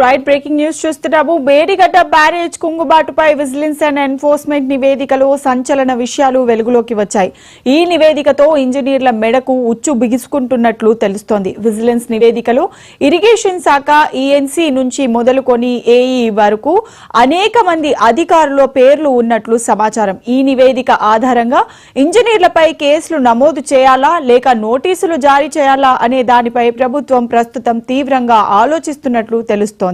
Right breaking news చూస్తున్నాము. Medigadda barrage కుంగుబాటుపై vigilance and enforcement నివేదికలో సంచలన విషయాలు వెలుగులోకి వచ్చాయి. ఈ నివేదికతో ఇంజనీర్ల మెడకు ఉచ్చు బిగుసుకుంటున్నట్లు తెలుస్తోంది. విజిలెన్స్ నివేదికలో ఇరిగేషన్ శాఖ ఈఎన్సీ నుంచి మొదలుకొని ఏఈ వరకు అనేక మంది అధికారుల పేర్లు ఉన్నట్లు సమాచారం. ఈ నివేదిక ఆధారంగా ఇంజనీర్లపై కేసులు నమోదు చేయాలా లేక నోటీసులు జారీ చేయాలా అనే దానిపై ప్రభుత్వం ప్రస్తుతం తీవ్రంగా ఆలోచిస్తున్నట్లు తెలుస్తోంది.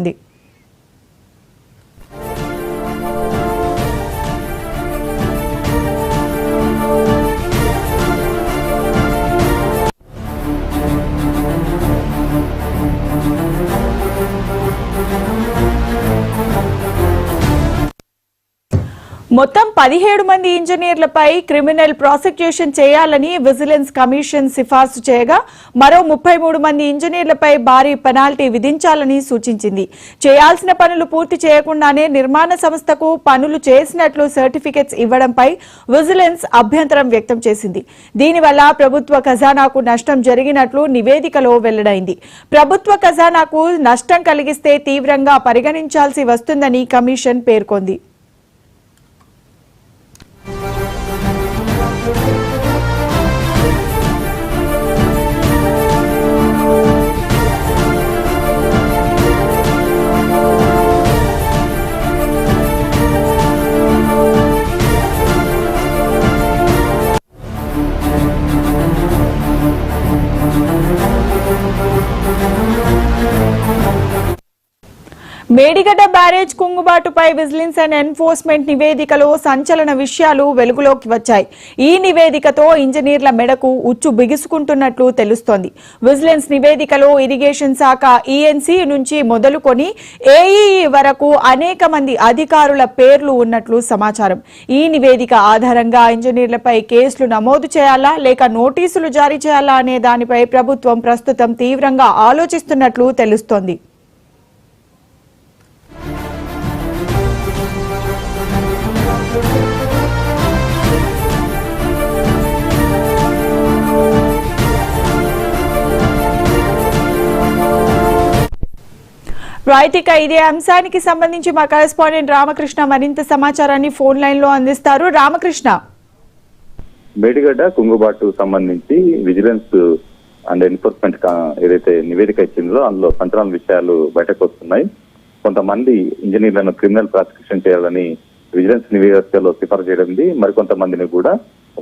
మొత్తం 17 మంది ఇంజనీర్లపై క్రిమినల్ ప్రాసిక్యూషన్ చేయాలని విజిలెన్స్ కమిషన్ సిఫార్సు చేయగా మరో 33 మంది ఇంజనీర్లపై భారీ పెనాల్టీ విధించాలని సూచించింది. చేయాల్సిన పనులు పూర్తి చేయకుండానే నిర్మాణ సంస్థకు పనులు చేసినట్లు సర్టిఫికెట్స్ ఇవ్వడంపై విజిలెన్స్ అభ్యంతరం వ్యక్తం చేసింది. దీనివల్ల ప్రభుత్వ ఖజానాకు నష్టం జరిగినట్లు నివేదికలో వెల్లడైంది. ప్రభుత్వ ఖజానాకు నష్టం కలిగిస్తే తీవ్రంగా పరిగణించాల్సి వస్తుందని కమిషన్ పేర్కొంది. మేడిగడ్డ బ్యారేజ్ కుంగుబాటుపై విజిలెన్స్ అండ్ ఎన్ఫోర్స్మెంట్ నివేదికలో సంచలన విషయాలు వెలుగులోకి వచ్చాయి. ఈ నివేదికతో ఇంజనీర్ల మెడకు ఉచ్చు బిగుసుకుంటున్నట్లు తెలుస్తోంది. విజిలెన్స్ నివేదికలో ఇరిగేషన్ శాఖ ఈఎన్సీ నుంచి మొదలుకొని ఏఈ వరకు అనేక మంది అధికారుల పేర్లు ఉన్నట్లు సమాచారం. ఈ నివేదిక ఆధారంగా ఇంజనీర్లపై కేసులు నమోదు చేయాలా లేక నోటీసులు జారీ చేయాలా అనే దానిపై ప్రభుత్వం ప్రస్తుతం తీవ్రంగా ఆలోచిస్తున్నట్లు తెలుస్తోంది. రైట్, ఇక ఇదే అంశానికి సంబంధించి మా కరెస్పాండెంట్ రామకృష్ణ మరింత సమాచారాన్ని ఫోన్ లైన్ లో అందిస్తారు. రామకృష్ణ, మేడిగడ్డ కుంగుబాటు సంబంధించి విజిలెన్స్ అండ్ ఎన్ఫోర్స్మెంట్ ఏదైతే నివేదిక ఇచ్చిందో అందులో సంచలన విషయాలు బయటకు వస్తున్నాయి. కొంతమంది ఇంజనీర్లను క్రిమినల్ ప్రాసిక్యూషన్ చేయాలని విజిలెన్స్ నివేదికలో సిఫార్సు చేయడం, మరికొంతమందిని కూడా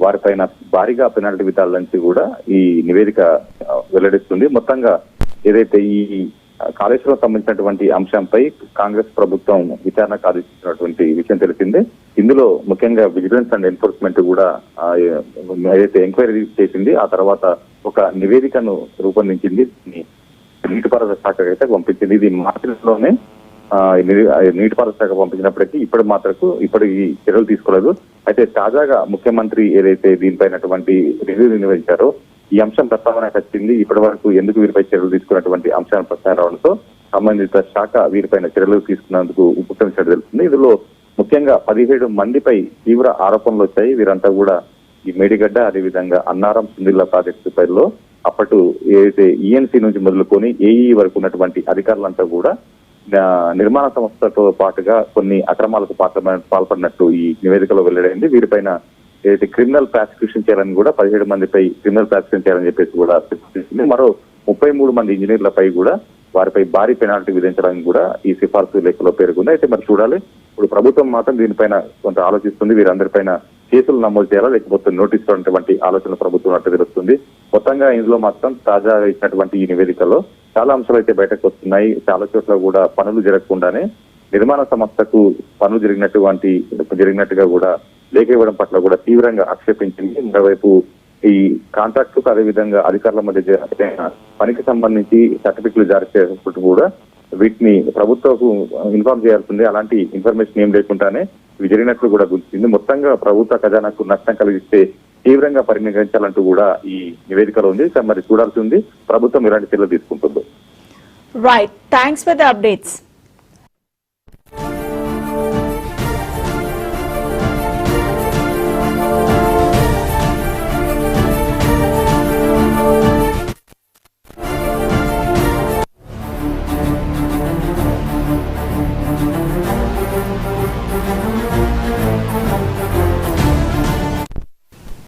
వారిపైన భారీగా పెనాల్టీ విధానాలని కూడా ఈ నివేదిక వెల్లడిస్తుంది. మొత్తంగా ఏదైతే ఈ కాళేశ్వరం సంబంధించినటువంటి అంశంపై కాంగ్రెస్ ప్రభుత్వం విచారణకు ఆదేశించినటువంటి విషయం తెలిసిందే. ఇందులో ముఖ్యంగా విజిలెన్స్ అండ్ ఎన్ఫోర్స్మెంట్ కూడా ఏదైతే ఎంక్వైరీ చేసింది, ఆ తర్వాత ఒక నివేదికను రూపొందించింది, నీటిపారుదల శాఖ అయితే పంపించింది. ఇది మార్చిలోనే నీటిపారుదల శాఖ పంపించినప్పటికీ ఇప్పటికి చర్యలు తీసుకోలేదు. అయితే తాజాగా ముఖ్యమంత్రి ఏదైతే దీనిపైనటువంటి రివ్యూ నిర్వహించారో ఈ అంశం ప్రస్తావనకు వచ్చింది. ఇప్పటి వరకు ఎందుకు వీరిపై చర్యలు తీసుకున్నటువంటి అంశాన్ని ప్రస్తావన రావడంతో సంబంధిత శాఖ వీరిపైన చర్యలు తీసుకున్నందుకు ఉపక్రమించినట్టు తెలుస్తుంది. ఇందులో ముఖ్యంగా 17 మందిపై తీవ్ర ఆరోపణలు వచ్చాయి. వీరంతా కూడా ఈ మేడిగడ్డ, అదేవిధంగా అన్నారం సుందిల్ల ప్రాజెక్టు పైలో అప్పటి ఏదైతే ఈఎన్సీ నుంచి మొదలుకొని ఏఈ వరకు ఉన్నటువంటి అధికారులంతా కూడా నిర్మాణ సంస్థతో పాటుగా కొన్ని అక్రమాలకు పాల్పడినట్టు ఈ నివేదికలో వెల్లడైంది. వీరిపైన ఏదైతే క్రిమినల్ ప్రాసిక్యూషన్ చేయాలని కూడా 17 మందిపై క్రిమినల్ ప్రాసిక్యూషన్ చేయాలని చెప్పేసి కూడా సిఫార్సు. మరో 33 మంది ఇంజనీర్లపై కూడా వారిపై భారీ పెనాల్టీ విధించడానికి కూడా ఈ సిఫార్సు లేఖలో పేర్కొంది. అయితే మరి చూడాలి, ఇప్పుడు ప్రభుత్వం మాత్రం దీనిపైన కొంత ఆలోచిస్తుంది. వీరందరిపైన కేసులు నమోదు చేయాలా లేకపోతే నోటీసులు అనేటువంటి ఆలోచన ప్రభుత్వం అట్టు తెలుస్తుంది. మొత్తంగా ఇందులో మాత్రం తాజాగా ఇచ్చినటువంటి ఈ నివేదికలో చాలా అంశాలు అయితే బయటకు వస్తున్నాయి. చాలా చోట్ల కూడా పనులు జరగకుండానే నిర్మాణ సంస్థకు పనులు జరిగినట్టుగా కూడా లేఖ ఇవ్వడం పట్ల కూడా తీవ్రంగా ఆక్షేపించింది. మరోవైపు ఈ కాంట్రాక్టు అదేవిధంగా అధికారుల మధ్య పనికి సంబంధించి సర్టిఫికెట్లు జారీ చేసినప్పుడు కూడా వీటిని ప్రభుత్వకు ఇన్ఫార్మ్ చేయాల్సింది. అలాంటి ఇన్ఫర్మేషన్ ఏం లేకుండానే ఇవి జరిగినట్లు కూడా గుర్తించింది. మొత్తంగా ప్రభుత్వ ఖజానాకు నష్టం కలిగిస్తే తీవ్రంగా పరిగణించాలంటూ కూడా ఈ నివేదికలో ఉంది. మరి చూడాల్సి ఉంది ప్రభుత్వం ఎలాంటి చర్యలు తీసుకుంటుందో. Right, thanks for the updates. చూద్దాం.